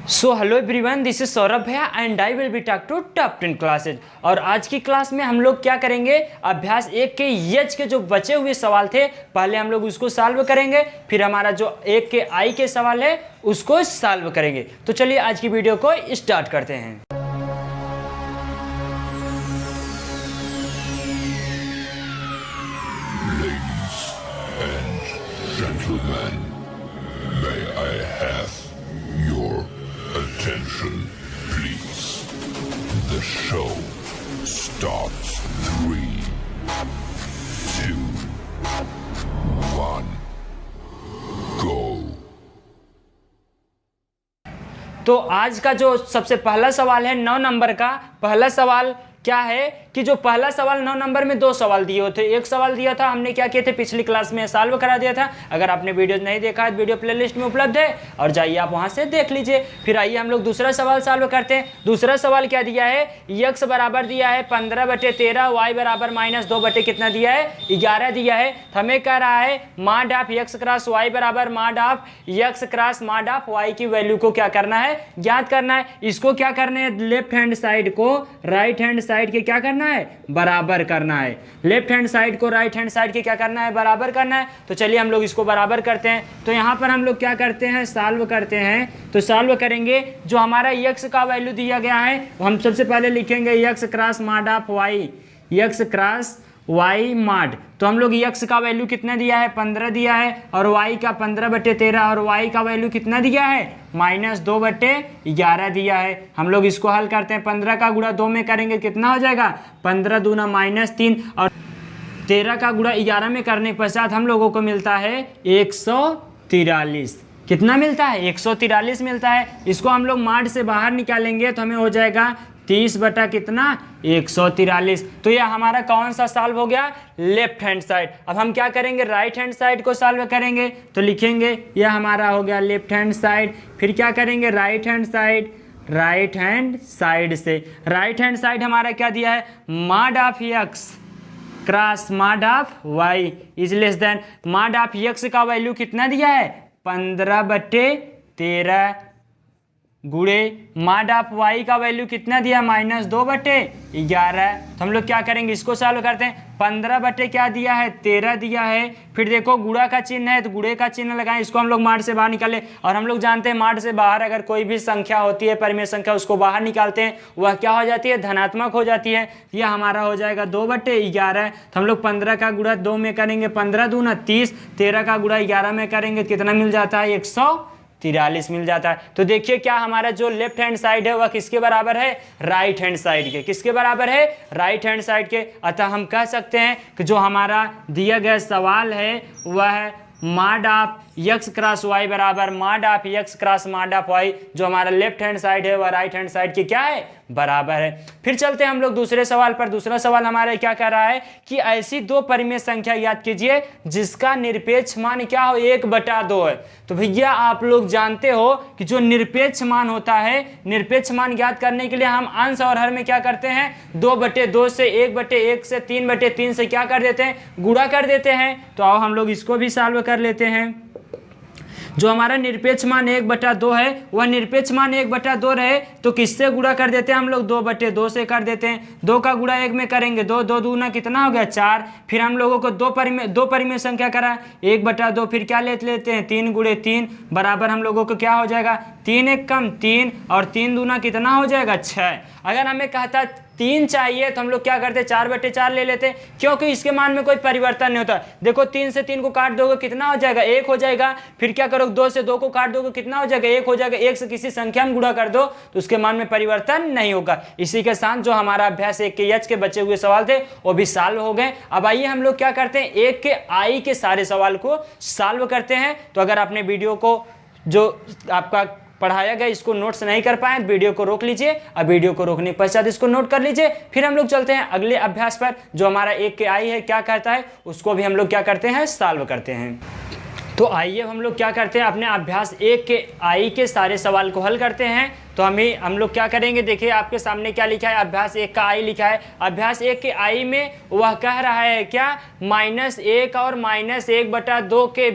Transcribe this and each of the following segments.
So hello everyone, this is Saurabh भैया and I will be talk to top 10 classes. और आज की class में हम लोग क्या करेंगे, अभ्यास 1 के यच के जो बचे हुए सवाल थे पहले हम लोग उसको सॉल्व करेंगे, फिर हमारा जो 1 के आई के सवाल है उसको सॉल्व करेंगे। तो चलिए आज की वीडियो को स्टार्ट करते हैं। Gentlemen, may I have your attention, please? The show starts 3, 2, 1, go. तो आज का जो सबसे पहला सवाल है 9 नंबर का पहला सवाल क्या है कि जो पहला सवाल 9 नंबर में 2 सवाल दिए होते, एक सवाल दिया था हमने क्या किए थे पिछली क्लास में सॉल्व करा दिया था। अगर आपने वीडियो नहीं देखा है वीडियो प्लेलिस्ट में उपलब्ध है और जाइए आप वहां से देख लीजिए। फिर आइए हम लोग दूसरा सवाल सॉल्व करते हैं। दूसरा सवाल क्या दिया है, x बराबर दिया है 15/13, y बराबर -2 बटे कितना दिया है 11 दिया है। हमें कह रहा है mod of x cross y बराबर mod of x cross mod of y की वैल्यू को क्या करना है, ज्ञात करना है। इसको क्या करना है, लेफ्ट हैंड साइड को राइट हैंड साइड के क्या करना है, बराबर करना है। लेफ्ट हैंड साइड को राइट हैंड साइड के क्या करना है, बराबर करना है। तो चलिए हम लोग इसको बराबर करते हैं। तो यहाँ पर हम लोग क्या करते हैं, सॉल्व करते हैं। तो सॉल्व करेंगे, जो हमारा x का वैल्यू दिया गया है हम सबसे पहले लिखेंगे x cross mod of y, x cross y mod. तो हम लोग x का वैल्यू कितना दिया है 15 दिया है और y का 15/13 और y का वैल्यू कितना दिया है -2/11 दिया है। हम लोग इसको हल करते हैं। 15 का गुणा 2 में करेंगे कितना हो जाएगा 15 दूना -3 और 13 का गुणा 11 में करने के पश्चात हम लोगों को मिलता है 143। कितना मिलता है 143 मिलता है। इसको हम लोग मॉड से बाहर निकालेंगे तो हमें हो जाएगा 30 बटा कितना 143। तो यह हमारा कौन सा सॉल्व हो गया, लेफ्ट हैंड साइड। अब हम क्या करेंगे, राइट हैंड साइड को सॉल्व करेंगे। तो लिखेंगे यह हमारा हो गया लेफ्ट हैंड साइड। फिर क्या करेंगे, right hand side, right hand side से राइट हैंड साइड हमारा क्या दिया है, mod of x cross mod of y is less than mod of x का वैल्यू कितना दिया है 15/13 गुणे मॉड ऑफ y का वैल्यू कितना दिया -2/11। तो हम लोग क्या करेंगे, इसको सॉल्व करते हैं। 15 बटे क्या दिया है 13 दिया है। फिर देखो गुणा का चिन्ह है तो गुणे का चिन्ह लगाएं। इसको हम लोग मॉड से बाहर निकालें और हम लोग जानते हैं मॉड से बाहर अगर कोई भी संख्या होती है परिमेय संख्या उसको बाहर निकालते हैं, वह क्या हो जाती है, धनात्मक हो जाती है। यह हमारा हो जाएगा 2/11। तो हम लोग 15 का गुणा 2 में करेंगे 15 दूना 30, 13 का गुणा 11 में करेंगे कितना मिल जाता है 143 मिल जाता है। तो देखिए क्या हमारा जो लेफ्ट हैंड साइड है वह किसके बराबर है, राइट हैंड साइड के। किसके बराबर है, राइट हैंड साइड के। अतः हम कह सकते हैं कि जो हमारा दिया गया सवाल है वह है mod of x cross y बराबर mod of x cross mod of y। जो हमारा लेफ्ट हैंड साइड है वह राइट हैंड साइड के क्या है, बराबर है। फिर चलते हैं हम लोग दूसरे सवाल पर। दूसरा सवाल हमारा क्या कह रहा है कि ऐसी 2 परिमेय संख्या याद कीजिए जिसका निरपेक्ष मान क्या हो 1/2 है। तो भैया आप लोग जानते हो कि जो निरपेक्ष मान होता है, निरपेक्ष मान ज्ञात करने के लिए हम अंश और हर में क्या करते हैं 2/2 से 1/1 से 3/3 से क्या कर देते हैं, गुणा कर देते हैं। तो आओ हम लोग इसको भी सॉल्व कर लेते हैं। जो हमारा निरपेक्ष मान 1/2 है वह निरपेक्ष मान 1/2 रहे तो किससे गुणा कर देते हैं हम लोग 2/2 से कर देते हैं। 2 का गुणा 1 में करेंगे 2, 2 दूना कितना हो गया 4। फिर हम लोगों को दो परिमेय संख्या करा 1/2। फिर क्या लेते हैं 3 गुणे 3 बराबर हम लोगों को क्या हो जाएगा 3 1 कम 3 और 3 दूना कितना हो जाएगा 6। अगर हमें कहता 3 चाहिए तो हम लोग क्या करते 4/4 ले लेते, क्योंकि इसके मान में कोई परिवर्तन नहीं होता। देखो 3 से 3 को काट दोगे कितना हो जाएगा 1 हो जाएगा। फिर क्या करोगे 2 से 2 को काट दोगे कितना हो जाएगा 1 हो जाएगा। 1 से किसी संख्या में गुणा कर दो तो उसके मान में परिवर्तन नहीं होगा। इसी के साथ जो हमारा अभ्यास 1 के एच के बचे हुए सवाल थे वो भी सॉल्व हो गए। अब आइए हम लोग क्या करते हैं 1 के आई के सारे सवाल को सॉल्व करते हैं। तो अगर आपने वीडियो को जो आपका पढ़ाया गया इसको नोट्स नहीं कर पाए वीडियो को रोक लीजिए। अब वीडियो को रोकने के पश्चात इसको नोट कर लीजिए। फिर हम लोग चलते हैं अगले अभ्यास पर। जो हमारा 1 के आई है क्या कहता है उसको भी हम लोग क्या करते हैं, सॉल्व करते हैं। तो आइए हम लोग क्या करते हैं, अपने अभ्यास 1 के आई के सारे सवाल को हल करते हैं। तो हम लोग क्या करेंगे, देखिए आपके सामने क्या लिखा है, अभ्यास 1 का आई लिखा है। अभ्यास 1 के आई में वह कह रहा है क्या, -1 और -1/2 के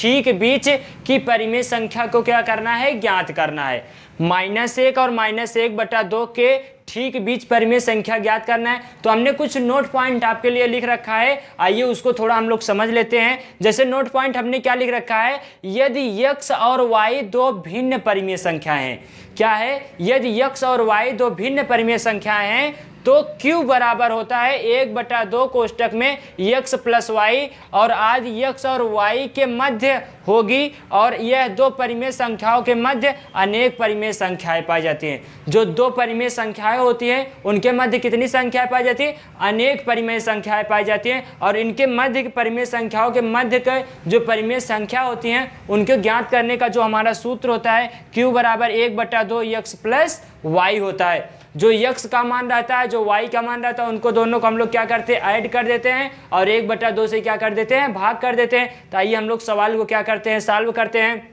ठीक बीच की परिमेय संख्या को क्या करना है, ज्ञात करना है। -1 और -1/2 के ठीक बीच परिमेय संख्या ज्ञात करना है। तो हमने कुछ नोट पॉइंट आपके लिए लिख रखा है, आइए उसको थोड़ा हम लोग समझ लेते हैं। जैसे नोट पॉइंट हमने क्या लिख रखा है, यदि x और y दो भिन्न परिमेय संख्याएं हैं, क्या है, यदि x और y दो भिन्न परिमेय संख्याएं हैं तो q बराबर होता है 1/2 कोष्टक में x प्लस वाई, और आज x और y के मध्य होगी, और यह दो परिमेय संख्याओं के मध्य अनेक परिमेय संख्याएं पाई जाती हैं। जो दो परिमेय संख्याएं होती हैं उनके मध्य कितनी संख्याएं पाई जाती है, अनेक परिमेय संख्याएं पाई जाती हैं, और इनके मध्य परिमेय संख्याओं के मध्य के जो परिमेय संख्या होती हैं उनको ज्ञात करने का जो हमारा सूत्र होता है q बराबर 1/2 x प्लस वाई होता है। जो x का मान रहता है, जो y का मान रहता है, उनको दोनों को हम लोग क्या करते हैं, ऐड कर देते हैं, और 1/2 से क्या कर देते हैं, भाग कर देते हैं। तो आइए हम लोग सवाल को क्या करते हैं, सॉल्व करते हैं।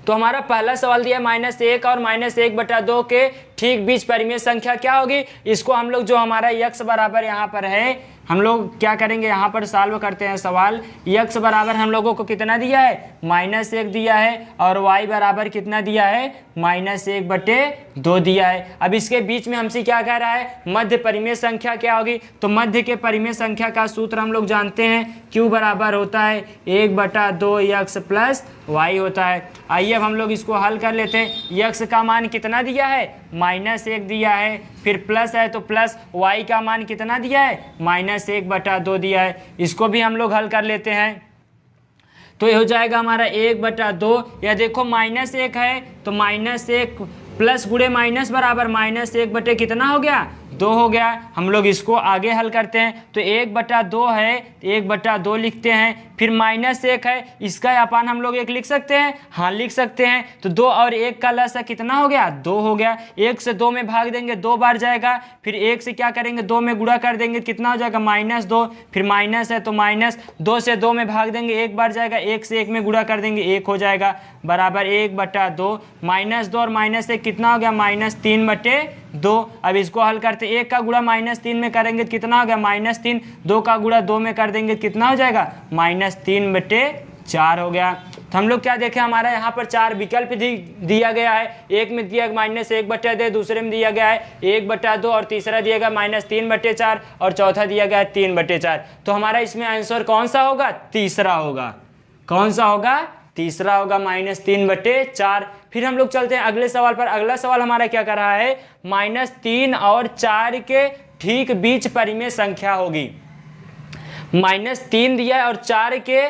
तो हमारा पहला सवाल दिया -1 और -1/2 के ठीक बीच परिमेय संख्या क्या होगी। इसको हम लोग जो हमारा x बराबर यहाँ पर है, हम लोग क्या करेंगे, यहाँ पर सॉल्व करते हैं सवाल। x बराबर हम लोगों को कितना दिया है, -1 दिया है, और y बराबर कितना दिया है, -1/2 दिया है। अब इसके बीच में हमसे क्या कह रहा है, मध्य परिमेय संख्या क्या होगी। तो मध्य के परिमेय संख्या का सूत्र हम लोग जानते हैं, q बराबर होता है 1/2 x प्लस y होता है। आइए अब हम लोग इसको हल कर लेते हैं। x का मान कितना दिया है, -1 दिया है, फिर प्लस है तो प्लस, y का मान कितना दिया है, -1/2 दिया है। इसको भी हम लोग हल कर लेते हैं। तो ये हो जाएगा हमारा 1/2, या देखो -1 है तो -1 प्लस गुणे माइनस बराबर -1 बटे कितना हो गया, 2 हो गया। हम लोग इसको आगे हल करते हैं। तो 1/2 है, 1/2 लिखते हैं, फिर -1 है, इसका अपान हम लोग 1 लिख सकते हैं, हाँ लिख सकते हैं। तो 2 और 1 का लसा कितना हो गया, 2 हो गया। 1 से 2 में भाग देंगे 2 बार जाएगा, फिर 1 से क्या करेंगे 2 में गुणा कर देंगे, कितना हो जाएगा -2, फिर माइनस है तो माइनस, 2 से 2 में भाग देंगे 1 बार जाएगा, 1 से 1 में गुणा कर देंगे 1 हो जाएगा, बराबर 1/2। -2 और -1 कितना हो गया, -3/2। अब इसको हल करते, 1 का गुणा -3 में करेंगे कितना हो गया, -3, 2 का गुणा 2 में कर देंगे कितना हो जाएगा, -3/4 हो गया। तो हम लोग क्या देखें, हमारा यहाँ पर 4 विकल्प दिया गया है। एक में दिया -1/2, दूसरे में दिया गया है 1/2, और तीसरा दिया गया -3/4, और चौथा दिया गया है 3/4। तो हमारा इसमें आंसर कौन सा होगा, तीसरा होगा। कौन सा होगा, तीसरा होगा, -3/4। फिर हम लोग चलते हैं अगले सवाल पर। अगला सवाल हमारा क्या कर रहा है, -3 और 4 के ठीक बीच परिमेय संख्या होगी। -3 दिया है और 4 के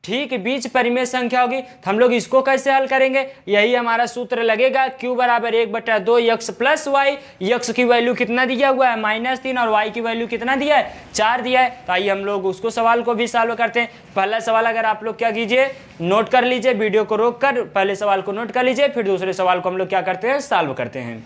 ठीक बीच परिमेय संख्या होगी। तो हम लोग इसको कैसे हल करेंगे, यही हमारा सूत्र लगेगा, q बराबर 1/2 x प्लस वाई। x की वैल्यू कितना दिया हुआ है, -3, और y की वैल्यू कितना दिया है, 4 दिया है। तो आइए हम लोग उसको सवाल को भी सॉल्व करते हैं। पहला सवाल अगर आप लोग क्या कीजिए, नोट कर लीजिए, वीडियो को रोक कर पहले सवाल को नोट कर लीजिए, फिर दूसरे सवाल को हम लोग क्या करते हैं, सॉल्व करते हैं।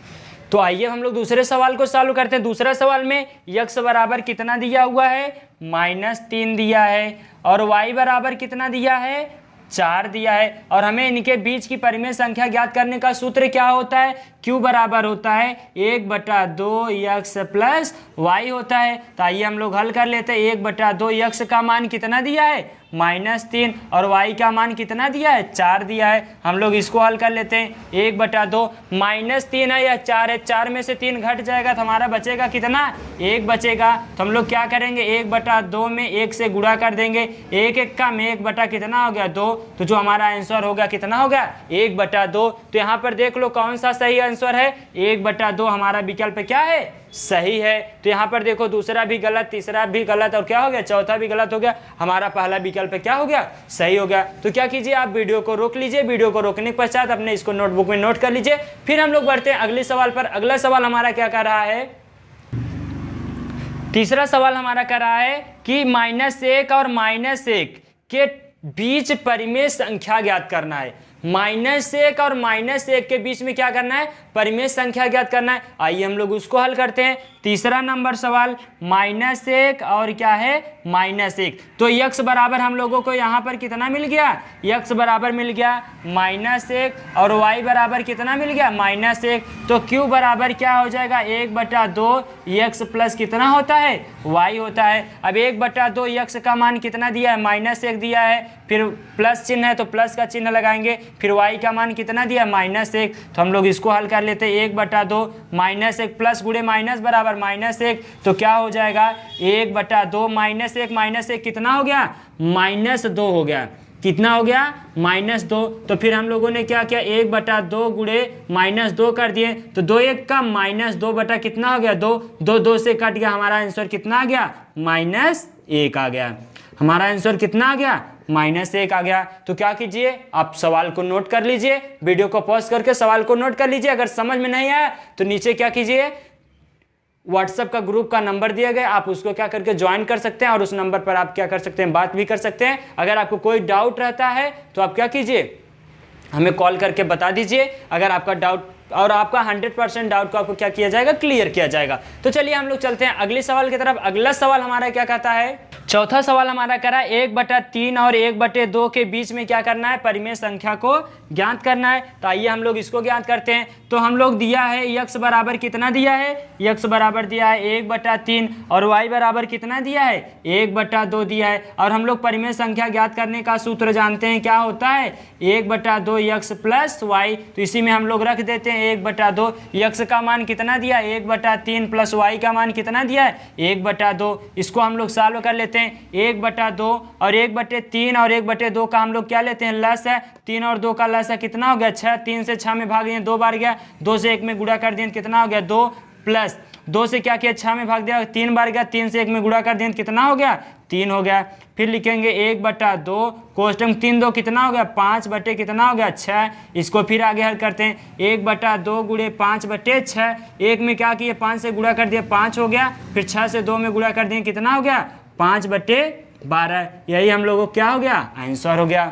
तो आइए हम लोग दूसरे सवाल को सॉल्व करते हैं। दूसरा सवाल में x बराबर कितना दिया हुआ है, -3 दिया है, और y बराबर कितना दिया है, 4 दिया है, और हमें इनके बीच की परिमेय संख्या ज्ञात करने का सूत्र क्या होता है, q बराबर होता है 1/2 x प्लस y होता है। तो आइए हम लोग हल कर लेते हैं। 1/2 x का मान कितना दिया है, -3, और y का मान कितना दिया है, 4 दिया है। हम लोग इसको हल कर लेते हैं। 1/2 -3 है या 4 है, 4 में से 3 घट जाएगा तो हमारा बचेगा कितना, 1 बचेगा। तो हम लोग क्या करेंगे, 1/2 में 1 से गुणा कर देंगे, 1 का में 1 बटा कितना हो गया, 2। तो जो हमारा आंसर हो गया कितना हो गया, 1/2। तो यहाँ पर देख लो कौन सा सही आंसर है, 1/2 हमारा विकल्प क्या है, सही है। तो यहाँ पर देखो दूसरा भी गलत, तीसरा भी गलत, और क्या हो गया, चौथा भी गलत हो गया। हमारा पहला विकल्प क्या हो गया, सही हो गया। तो क्या कीजिए, आप वीडियो को रोक लीजिए, वीडियो को रोकने के पश्चात अपने इसको नोटबुक में नोट कर लीजिए। फिर हम लोग बढ़ते हैं अगले सवाल पर। अगला सवाल हमारा क्या कर रहा है, तीसरा सवाल हमारा कर रहा है कि -1 और -1 के बीच परिमेय संख्या ज्ञात करना है। -1 और -1 के बीच में क्या करना है, परिमेय संख्या ज्ञात करना है। आइए हम लोग उसको हल करते हैं। तीसरा नंबर सवाल, -1 और क्या है, -1। तो x बराबर हम लोगों को यहाँ पर कितना मिल गया, x बराबर मिल गया -1 और y बराबर कितना मिल गया -1। तो q बराबर क्या हो जाएगा 1/2 x प्लस कितना होता है y होता है। अब 1/2 x का मान कितना दिया है -1 दिया है, फिर प्लस चिन्ह है तो प्लस का चिन्ह लगाएंगे, फिर y का मान कितना दिया -1। तो हम लोग इसको हल कर लेते हैं 1/2 -1 प्लस गुणे माइनस बराबर -1। तो क्या हो जाएगा 1/2 -1 कितना हो गया -2 हो गया। कितना हो गया -2। तो फिर हम लोगों ने क्या किया 1/2 गुणे -2 कर दिए, तो 2 1 का -2 बटा कितना हो गया 2, 2 से कट गया, हमारा आंसर कितना आ गया -1 आ गया। हमारा आंसर कितना आ गया -1 आ गया। तो क्या कीजिए आप सवाल को नोट कर लीजिए, वीडियो को पॉज करके सवाल को नोट कर लीजिए। अगर समझ में नहीं आया तो नीचे क्या कीजिए व्हाट्सएप का ग्रुप का नंबर दिया गया, आप उसको क्या करके ज्वाइन कर सकते हैं और उस नंबर पर आप क्या कर सकते हैं बात भी कर सकते हैं। अगर आपको कोई डाउट रहता है तो आप क्या कीजिए हमें कॉल करके बता दीजिए, अगर आपका डाउट और आपका 100% डाउट को आपको क्या किया जाएगा क्लियर किया जाएगा। तो चलिए हम लोग चलते हैं अगले सवाल की तरफ। अगला सवाल हमारा क्या कहता है, चौथा सवाल हमारा करा 1/3 और 1/2 के बीच में क्या करना है परिमेय संख्या को ज्ञात करना है। तो आइए हम लोग इसको ज्ञात करते हैं। तो हम लोग दिया है x बराबर कितना दिया है, x बराबर दिया है 1/3 और y बराबर कितना दिया है 1/2 दिया है। और हम लोग परिमेय संख्या ज्ञात करने का सूत्र जानते हैं, क्या होता है 1/2 x प्लस y। तो इसी में हम लोग रख देते हैं 1/2। x का मान कितना दिया 1/3 प्लस y का मान कितना दिया है 1/2। इसको हम लोग सॉल्व कर लेते हैं 1/2 और 1/3 और 1/2 का हम लोग क्या लेते हैं लस है, 3 और 2 का लस है कितना हो गया 6, 3 से 6 में भाग दिए 2 बार गया, 2 से 1 में गुणा कर दिए कितना हो गया 2 प्लस 2 से क्या किया 6 में भाग दिया 3 बार गया, 3 से 1 में गुणा कर दिए कितना हो गया 3 हो गया। फिर लिखेंगे 1/2 कोष्टक 3 2 कितना हो गया 5 कितना हो गया 6। इसको फिर आगे हल करते हैं 1/2 गुणे 5/6, 1 में क्या किए 5 से गुणा कर दिया 5 हो गया, फिर 6 से 2 में गुणा कर दिए कितना हो गया 5/12। यही हम लोगों को क्या हो गया आंसर हो गया।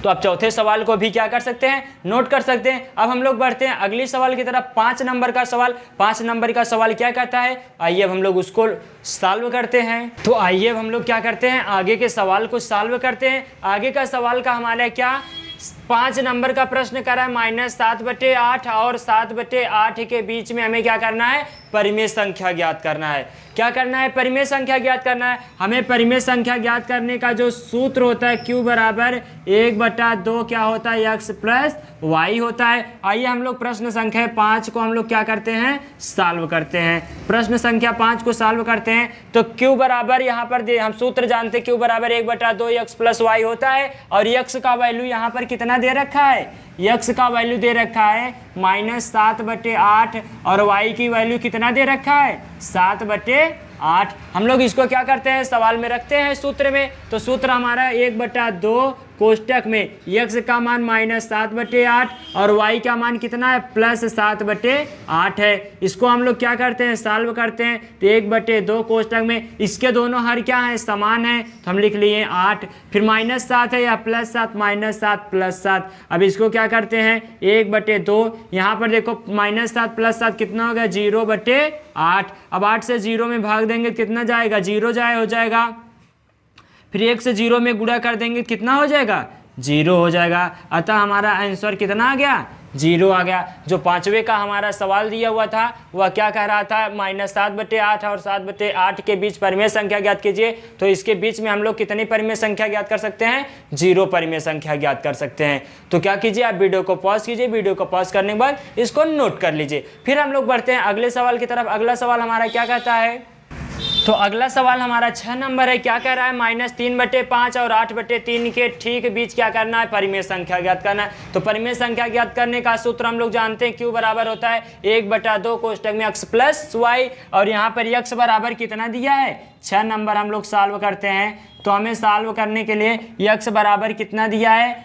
तो आप चौथे सवाल को भी क्या कर सकते हैं नोट कर सकते हैं। अब हम लोग बढ़ते हैं अगले सवाल की तरफ, 5 नंबर का सवाल। 5 नंबर का सवाल क्या कहता है, आइए अब हम लोग उसको सॉल्व करते हैं। तो आइए अब हम लोग क्या करते हैं आगे के सवाल को सॉल्व करते हैं। आगे का सवाल का हमारा क्या 5 नंबर का प्रश्न करा है -7/8 और 7/8 के बीच में हमें क्या करना है परिमेय संख्या ज्ञात करना है। क्या करना है परिमेय संख्या ज्ञात करना है। हमें परिमेय संख्या ज्ञात करने का जो सूत्र होता है q बराबर 1/2 क्या होता है x प्लस y होता है। आइए हम लोग प्रश्न संख्या 5 को हम लोग क्या करते हैं सॉल्व करते हैं। प्रश्न संख्या 5 को सॉल्व करते हैं तो q बराबर यहाँ पर हम सूत्र जानते हैं q बराबर 1/2 x प्लस y होता है और x का वैल्यू यहाँ पर कितना दे रखा है x का वैल्यू दे रखा है -7/8 और y की वैल्यू कितना दे रखा है 7/8। हम लोग इसको क्या करते हैं सवाल में रखते हैं सूत्र में। तो सूत्र हमारा 1/2 कोष्टक में x का मान -7/8 और y का मान कितना है +7/8 है। इसको हम लोग क्या करते हैं सॉल्व करते हैं। तो 1/2 कोष्टक में इसके दोनों हर क्या है समान है, तो हम लिख लिए 8, फिर -7 है या +7 -7 +7। अब इसको क्या करते हैं 1/2 यहाँ पर देखो -7 +7 कितना हो गया 0/8। अब 8 से 0 में भाग देंगे कितना जाएगा 0 हो जाएगा, फिर 1 से 0 में गुणा कर देंगे कितना हो जाएगा 0 हो जाएगा। अतः हमारा आंसर कितना आ गया 0 आ गया। जो 5वें का हमारा सवाल दिया हुआ था वह क्या कह रहा था -7/8 और 7/8 के बीच परिमेय संख्या ज्ञात कीजिए। तो इसके बीच में हम लोग कितनी परिमेय संख्या ज्ञात कर सकते हैं 0 परिमेय संख्या ज्ञात कर सकते हैं। तो क्या कीजिए आप वीडियो को पॉज कीजिए, वीडियो को पॉज करने के बाद इसको नोट कर लीजिए। फिर हम लोग बढ़ते हैं अगले सवाल की तरफ। अगला सवाल हमारा क्या कहता है, तो अगला सवाल हमारा 6 नंबर है। क्या कह रहा है -3/5 और 8/3 के ठीक बीच क्या करना है परिमेय संख्या ज्ञात करना है। तो परिमेय संख्या ज्ञात करने का सूत्र हम लोग जानते हैं q बराबर होता है 1/2 कोष्टक में x प्लस y और यहाँ पर x बराबर कितना दिया है 6 नंबर हम लोग सॉल्व करते हैं। तो हमें सॉल्व करने के लिए x बराबर कितना दिया है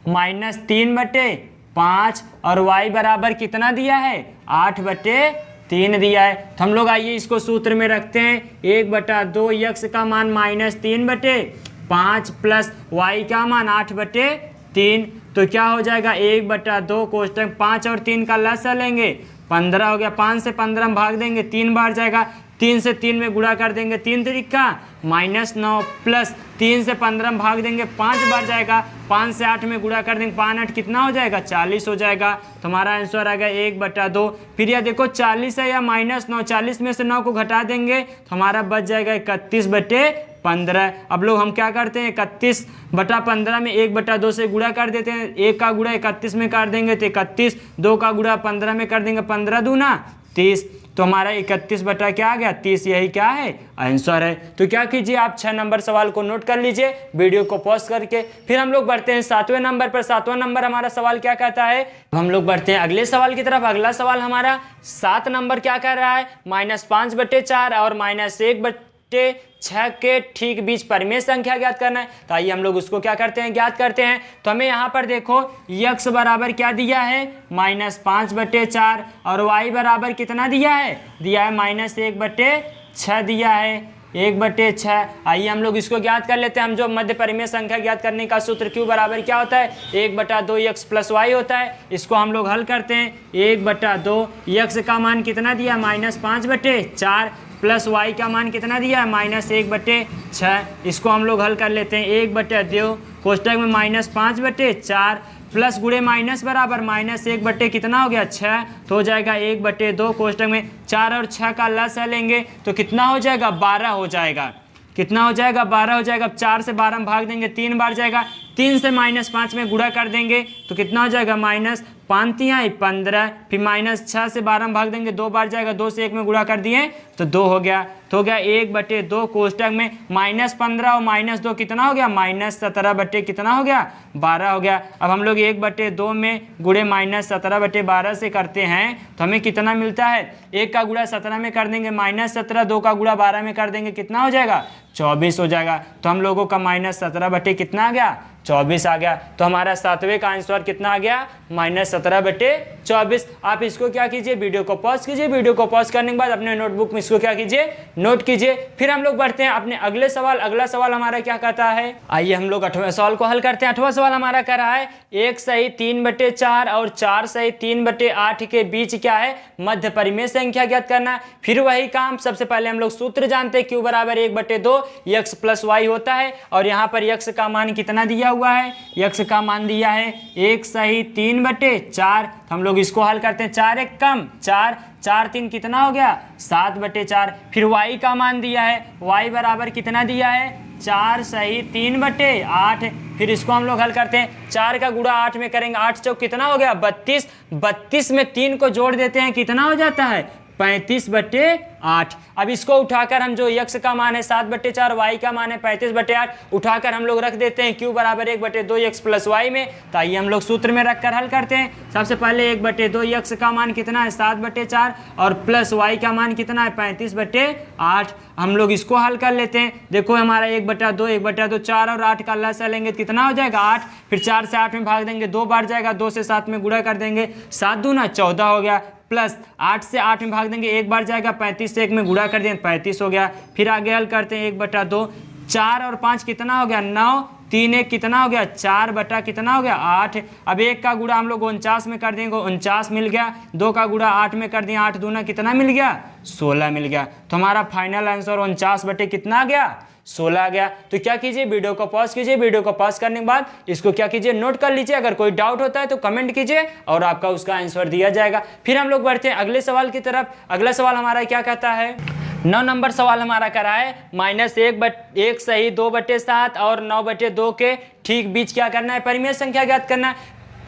-3/5 और y बराबर कितना दिया है 8/3 दिया है। तो हम लोग आइए इसको सूत्र में रखते हैं 1/2 x का मान -3/5 प्लस y का मान 8/3। तो क्या हो जाएगा 1/2 कोष्टक 5 और 3 का लसा लेंगे 15 हो गया, 5 से 15 में भाग देंगे 3 बार जाएगा, 3 से 3 में गुणा कर देंगे, 3 तरीका -9 प्लस 3 से 15 में भाग देंगे, 5 बार जाएगा, 5 से 8 में गुणा कर देंगे, 5 8 कितना हो जाएगा 40 हो जाएगा। तो हमारा आंसर आ गया 1/2। फिर यह देखो 40 है या -9, 40 में से 9 को घटा देंगे तो हमारा बच जाएगा 31/15। अब लोग हम क्या करते हैं 31/15 में 1/2 से गुणा कर देते हैं, 1 का गुणा 31 में कर देंगे तो 31, 2 का गुणा 15 में कर देंगे, 15 दूना 30, तो हमारा 31 बटा क्या आ गया 30, यही क्या है आंसर है। तो क्या कीजिए आप 6 नंबर सवाल को नोट कर लीजिए वीडियो को पॉज करके। फिर हम लोग बढ़ते हैं 7वें नंबर पर। 7वां नंबर हमारा सवाल क्या कहता है, हम लोग बढ़ते हैं अगले सवाल की तरफ। अगला सवाल हमारा 7 नंबर क्या कह रहा है, -5/4 और -1/6 के ठीक बीच परिमेय संख्या ज्ञात करना है। तो आइए हम लोग उसको क्या करते हैं ज्ञात करते हैं। तो हमें यहाँ पर देखो x बराबर क्या दिया है -5/4 और y बराबर कितना दिया है -1/6 दिया है, 1/6। आइए हम लोग इसको ज्ञात कर लेते हैं। हम जो मध्य परिमेय संख्या ज्ञात करने का सूत्र q बराबर क्या होता है 1/2x + y होता है। इसको हम लोग हल करते हैं, 1/2 x का मान कितना दिया -5/4 प्लस y का मान कितना दिया है -1/6। इसको हम लोग हल कर लेते हैं, 1/2 कोष्टक में -5/4 प्लस गुणे माइनस बराबर -1 कितना हो गया 6, तो हो जाएगा 1/2 कोष्टक में 4 और 6 का लस है लेंगे तो कितना हो जाएगा 12 हो जाएगा। कितना हो जाएगा 12 हो जाएगा। अब 4 से 12 में भाग देंगे 3 बार जाएगा, 3 से -5 में गुणा कर देंगे तो कितना हो जाएगा -5×3=15, फिर -6 से 12 में भाग देंगे 2 बार जाएगा, 2 से 1 में गुणा कर दिए तो 2 हो गया। तो हो गया 1/2 कोष्टक में -15 और -2 कितना हो गया -17 कितना हो गया 12 हो गया। अब हम लोग 1/2 में गुणे -17/12 से करते हैं तो हमें कितना मिलता है, 1 का गुणा 17 में कर देंगे -17, 2 का गुणा 12 में कर देंगे कितना हो जाएगा 24 हो जाएगा। तो हम लोगों का -17 कितना आ गया 24 आ गया। तो हमारा 7वें का आंसर कितना आ गया -17/24। आप इसको क्या कीजिए वीडियो को पॉज कीजिए, वीडियो को पॉज करने के बाद अपने नोटबुक में इसको क्या कीजिए नोट कीजिए। फिर हम लोग बढ़ते हैं अपने अगले सवाल। अगला सवाल हमारा क्या कहता है, आइए हम लोग 8वें सवाल को हल करते हैं। 8वां सवाल हमारा कह रहा है 1 सही 3/4 और 4 सही 3/8 के बीच क्या है मध्य परिमेय संख्या ज्ञात करना है। फिर वही काम, सबसे पहले हम लोग सूत्र जानते हैं q बराबर 1/2 x + y होता है और यहाँ पर x का मान कितना दिया हुआ है, x का मान दिया है 1 सही 3/4। हम लोग इसको हल करते हैं, 4 1 कम 4, 4 3 कितना हो गया 7/4। फिर y का मान दिया है, y बराबर कितना दिया है 4 सही 3/8। फिर इसको हम लोग हल करते हैं, 4 का गुणा 8 में करेंगे, 8 चौक कितना हो गया 32, 32 में 3 को जोड़ देते हैं कितना हो जाता है 35/8। अब इसको उठाकर हम जो x का मान है 7/4, y का मान है 35/8 उठाकर हम लोग रख देते हैं q बराबर 1/2 x + y में। तो आइए हम लोग सूत्र में रखकर हल करते हैं। सबसे पहले 1/2 x का मान कितना है 7/4 और प्लस y का मान कितना है 35/8। हम लोग इसको हल कर लेते हैं। देखो हमारा 1/2 1/2 4 और 8 का लसा लेंगे कितना हो जाएगा 8, फिर 4 से 8 में भाग देंगे 2 बार जाएगा, 2 से 7 में गुणा कर देंगे 7 दूना 14 हो गया, प्लस 8 से 8 में भाग देंगे 1 बार जाएगा, 35 से 1 में गुणा कर देंगे 35 हो गया। फिर आगे हल करते हैं 1/2, 4 और 5 कितना हो गया 9, 3 1 कितना हो गया 4 बटा कितना हो गया 8। अब 1 का गुणा हम लोग 49 में कर देंगे 49 मिल गया, 2 का गुणा 8 में कर दिया 8 दूना कितना मिल गया 16 मिल गया। तो हमारा फाइनल आंसर 49 कितना आ गया 16 आ गया। तो क्या कीजिए वीडियो को पॉज कीजिए, वीडियो को पॉज करने के बाद इसको क्या कीजिए नोट कर लीजिए। अगर कोई डाउट होता है तो कमेंट कीजिए और आपका उसका आंसर दिया जाएगा। फिर हम लोग बढ़ते हैं अगले सवाल की तरफ। अगला सवाल हमारा क्या कहता है, 9 नंबर सवाल हमारा करा है -1 सही 2/7 और 9/2 के ठीक बीच क्या करना है परिमेय संख्या ज्ञात करना है।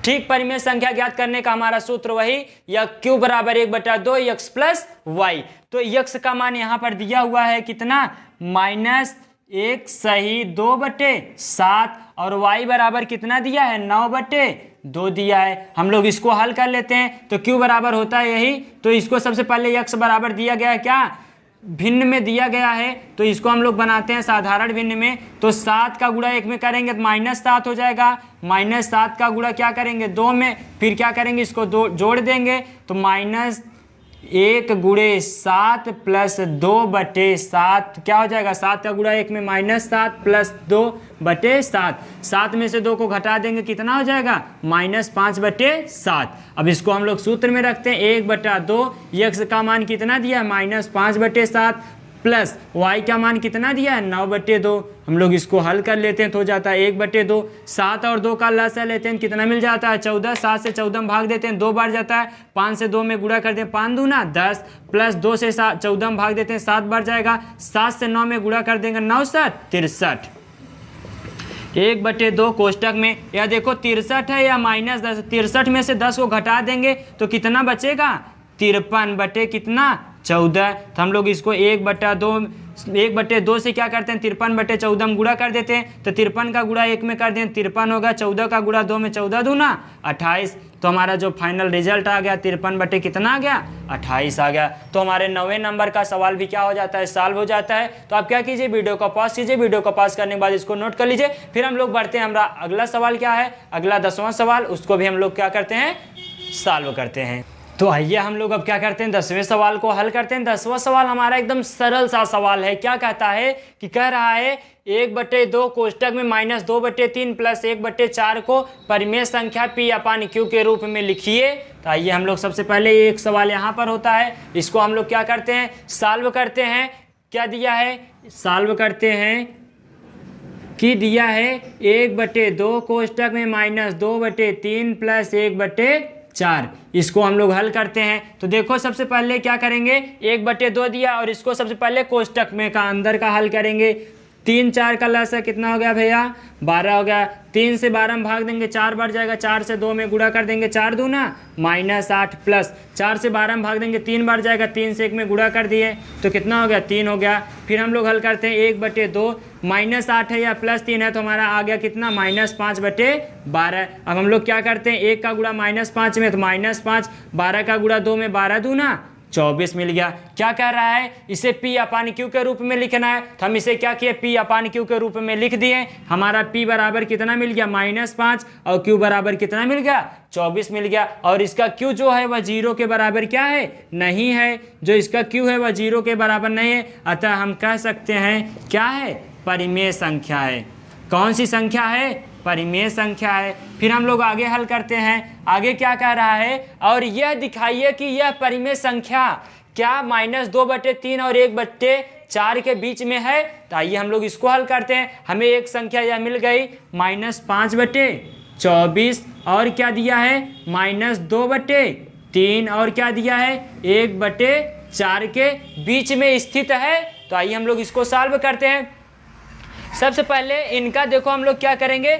ठीक परिमेय संख्या ज्ञात करने का हमारा सूत्र वही या q बराबर 1/2 x + y। तो x का मान यहाँ पर दिया हुआ है कितना -1 सही 2/7 और y बराबर कितना दिया है 9/2 दिया है। हम लोग इसको हल कर लेते हैं तो q बराबर होता है यही। तो इसको सबसे पहले x बराबर दिया गया है क्या भिन्न में दिया गया है, तो इसको हम लोग बनाते हैं साधारण भिन्न में। तो 7 का गुणा 1 में करेंगे तो -7 हो जाएगा, -7 का गुणा क्या करेंगे 2 में, फिर क्या करेंगे इसको जोड़ देंगे तो 1 गुणे 7 प्लस 2/7 क्या हो जाएगा, 7 का गुणा 1 में -7 प्लस 2/7, 7 में से 2 को घटा देंगे कितना हो जाएगा -5/7। अब इसको हम लोग सूत्र में रखते हैं 1/2, x का मान कितना दिया है -5/7 प्लस y का मान कितना दिया है 9/2। हम लोग इसको हल कर लेते हैं तो हो जाता है 1/2, 7 और 2 का लसा लेते हैं कितना मिल जाता है 14, 7 से 14 भाग देते हैं 2 बार जाता है, 5 से 2 में गुणा करते हैं 5 दूना 10 प्लस 2 से 14 भाग देते हैं 7 बार जाएगा, 7 से 9 में गुणा कर देंगे 9 7 63। 1/2 कोष्टक में यह देखो 63 है या -10, 63 में से 10 को घटा देंगे तो कितना बचेगा 53 बटे कितना 14। तो हम लोग इसको 1/2 से क्या करते हैं 53/14 में गुणा कर देते हैं, तो 53 का गुणा 1 में कर दें 53 होगा, 14 का गुणा 2 में 14 दूना 28। तो हमारा जो फाइनल रिजल्ट आ गया 53 बटे कितना आ गया 28 आ गया। तो हमारे 9वें नंबर का सवाल भी क्या हो जाता है सॉल्व हो जाता है। तो आप क्या कीजिए वीडियो को पॉज कीजिए, वीडियो को पॉज करने के बाद इसको नोट कर लीजिए। फिर हम लोग बढ़ते हैं, हमारा अगला सवाल क्या है, अगला 10वां सवाल, उसको भी हम लोग क्या करते हैं सॉल्व करते हैं। तो आइए हम लोग अब क्या करते हैं 10वें सवाल को हल करते हैं। 10वां सवाल हमारा एकदम सरल सा सवाल है। क्या कहता है कि कह रहा है 1/2 कोष्टक में -2/3 प्लस 1/4 को परिमेय संख्या P/Q के रूप में लिखिए। तो आइए हम लोग सबसे पहले एक सवाल यहाँ पर होता है, इसको हम लोग क्या करते हैं सॉल्व करते हैं। क्या दिया है सॉल्व करते हैं कि दिया है 1/2 कोष्टक में -2/3 प्लस 1/4, इसको हम लोग हल करते हैं। तो देखो सबसे पहले क्या करेंगे 1/2 दिया और इसको सबसे पहले कोष्टक में का अंदर का हल करेंगे। 3 4 का लसा कितना हो गया भैया 12 हो गया, 3 से 12 में भाग देंगे 4 बार जाएगा, 4 से 2 में गुणा कर देंगे 4 दूना -8 प्लस 4 से 12 में भाग देंगे 3 बार जाएगा, 3 से 1 में गुणा कर दिए तो कितना हो गया 3 हो गया। फिर हम लोग हल करते हैं 1/2 -8 है या +3 है तो हमारा आ गया कितना -5/12। अब हम लोग क्या करते हैं 1 का गुणा -5 में तो -5, 12 का गुणा 2 में 12 दूना 24 मिल गया। क्या कह रहा है इसे P/Q के रूप में लिखना है, तो हम इसे क्या किए P/Q के रूप में लिख दिए। हमारा P बराबर कितना मिल गया -5 और Q बराबर कितना मिल गया 24 मिल गया। और इसका Q जो है वह 0 के बराबर क्या है नहीं है, जो इसका Q है वह 0 के बराबर नहीं है, अतः हम कह सकते हैं क्या है परिमेय संख्या है। कौन सी संख्या है परिमेय संख्या है। फिर हम लोग आगे हल करते हैं, आगे क्या कह रहा है और यह दिखाइए कि यह परिमेय संख्या क्या -2/3 और 1/4 के बीच में है। तो आइए हम लोग इसको हल करते हैं। हमें एक संख्या यह मिल गई -5/24 और क्या दिया है -2/3 और क्या दिया है 1/4 के बीच में स्थित है। तो आइए हम लोग इसको सॉल्व करते हैं। सबसे पहले इनका देखो हम लोग क्या करेंगे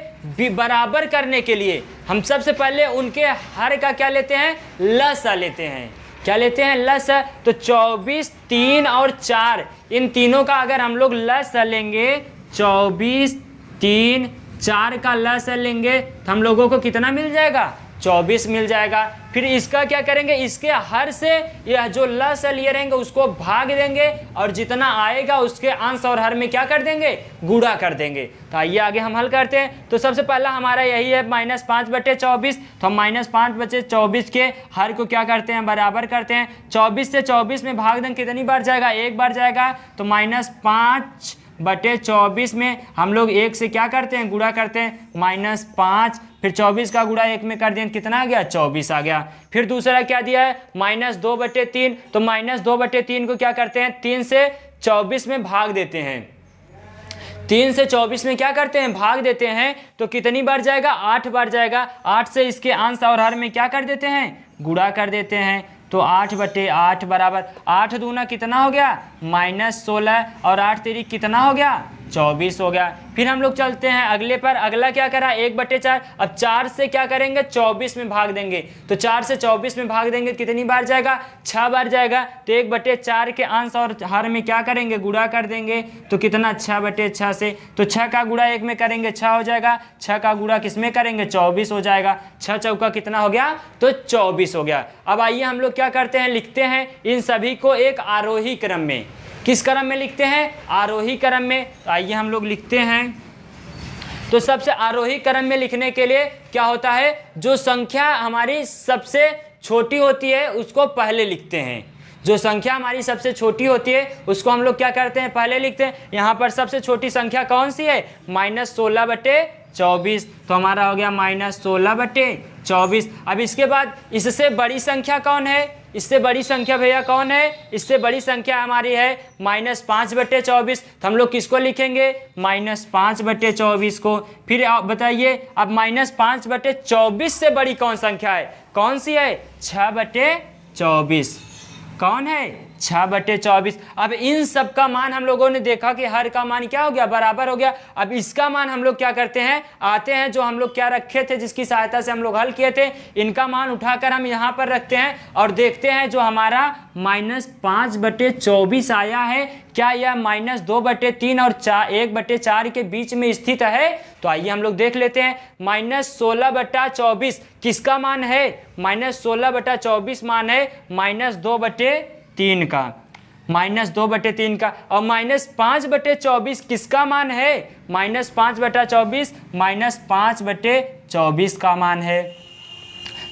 बराबर करने के लिए हम सबसे पहले उनके हर का क्या लेते हैं लसा लेते हैं। क्या लेते हैं लसा। तो 24 3 और 4 इन तीनों का अगर हम लोग लसा लेंगे 24 3 4 का लसा लेंगे तो हम लोगों को कितना मिल जाएगा 24 मिल जाएगा। फिर इसका क्या करेंगे इसके हर से यह जो लसा लिए रहेंगे उसको भाग देंगे और जितना आएगा उसके अंश और हर में क्या कर देंगे गुणा कर देंगे। तो आइए आगे हम हल करते हैं। तो सबसे पहला हमारा यही है -5/24, तो हम -5/24 के हर को क्या करते हैं बराबर करते हैं। 24 से 24 में भाग देंगे कितनी बार जाएगा 1 बार जाएगा, तो -5/24 में हम लोग 1 से क्या करते हैं गुणा करते हैं -5, फिर 24 का गुणा 1 में कर दें कितना आ गया 24 आ गया। फिर दूसरा क्या दिया है -2/3, तो -2/3 को क्या करते हैं 3 से 24 में भाग देते हैं। 3 से 24 में क्या करते हैं भाग देते हैं तो कितनी बार जाएगा 8 बार जाएगा। 8 से इसके अंश और हर में क्या कर देते हैं गुणा कर देते हैं। तो 8/8 बराबर 8 दूना कितना हो गया -16 और 8 3 कितना हो गया 24 हो गया। फिर हम लोग चलते हैं अगले पर। अगला क्या करा 1/4। अब 4 से क्या करेंगे 24 में भाग देंगे, तो 4 से 24 में भाग देंगे कितनी बार जाएगा 6 बार जाएगा। तो 1/4 के अंश और हर में क्या करेंगे गुणा कर देंगे, तो कितना 6/6 से, तो 6 का गुणा 1 में करेंगे 6 हो जाएगा, 6 का गुणा किस में करेंगे 24 हो जाएगा। 6 चौका कितना हो गया तो 24 हो गया। अब आइए हम लोग क्या करते हैं लिखते हैं इन सभी को एक आरोही क्रम में। किस क्रम में लिखते हैं आरोही क्रम में। तो आइए हम लोग लिखते हैं। तो सबसे आरोही क्रम में लिखने के लिए क्या होता है जो संख्या हमारी सबसे छोटी होती है उसको पहले लिखते हैं। जो संख्या हमारी सबसे छोटी होती है उसको हम लोग क्या करते हैं, पहले लिखते हैं। यहाँ पर सबसे छोटी संख्या कौन सी है, -16/24। तो हमारा हो गया -16/24। अब इसके बाद इससे बड़ी संख्या कौन है, इससे बड़ी संख्या भैया कौन है, इससे बड़ी संख्या हमारी है -5/24। तो हम लोग किसको लिखेंगे, -5/24 को। फिर आप बताइए अब -5/24 से बड़ी कौन संख्या है, कौन सी है, 6/24। कौन है, 6/24। अब इन सब का मान हम लोगों ने देखा कि हर का मान क्या हो गया, बराबर हो गया। अब इसका मान हम लोग क्या करते हैं, आते हैं जो हम लोग क्या रखे थे, जिसकी सहायता से हम लोग हल किए थे, इनका मान उठाकर हम यहाँ पर रखते हैं और देखते हैं जो हमारा -5/24 आया है, क्या यह -2/3 और 1/4 के बीच में स्थित है। तो आइए हम लोग देख लेते हैं। -16/24 किसका मान है, -16/24 मान है -2/3 का, -2/3 का। और -5/24 किसका मान है, -5/24 -5/24 का मान है।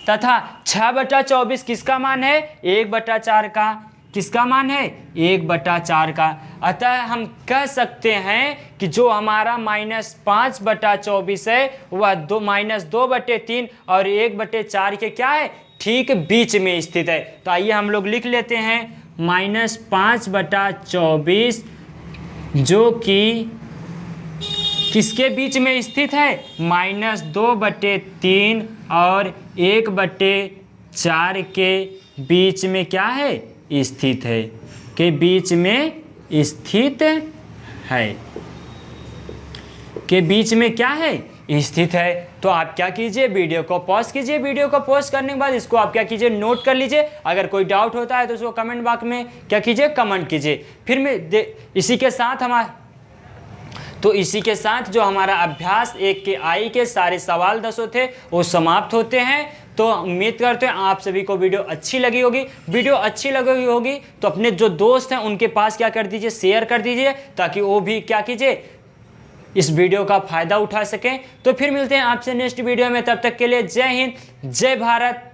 तथा 6/24 किसका मान है, 1/4 का। किसका मान है, 1/4 का। अतः हम कह सकते हैं कि जो हमारा -5/24 है वह -2/3 और 1/4 के क्या है, ठीक बीच में स्थित है। तो आइए हम लोग लिख लेते हैं -5/24 जो कि किसके बीच में स्थित है, -2/3 और 1/4 के बीच में क्या है, स्थित है, के बीच में स्थित है, के बीच में क्या है, स्थित है। तो आप क्या कीजिए, वीडियो को पॉज कीजिए। वीडियो को पॉज करने के बाद इसको आप क्या कीजिए, नोट कर लीजिए। अगर कोई डाउट होता है तो उसको कमेंट बॉक्स में क्या कीजिए, कमेंट कीजिए। फिर मैं इसी के साथ जो हमारा अभ्यास 1 के आई के सारे सवाल 10 थे वो समाप्त होते हैं। तो उम्मीद करते हैं आप सभी को वीडियो अच्छी लगी होगी। वीडियो अच्छी लगी होगी तो अपने जो दोस्त हैं उनके पास क्या कर दीजिए, शेयर कर दीजिए, ताकि वो भी क्या कीजिए, इस वीडियो का फायदा उठा सकें। तो फिर मिलते हैं आपसे नेक्स्ट वीडियो में, तब तक के लिए जय हिंद, जय भारत,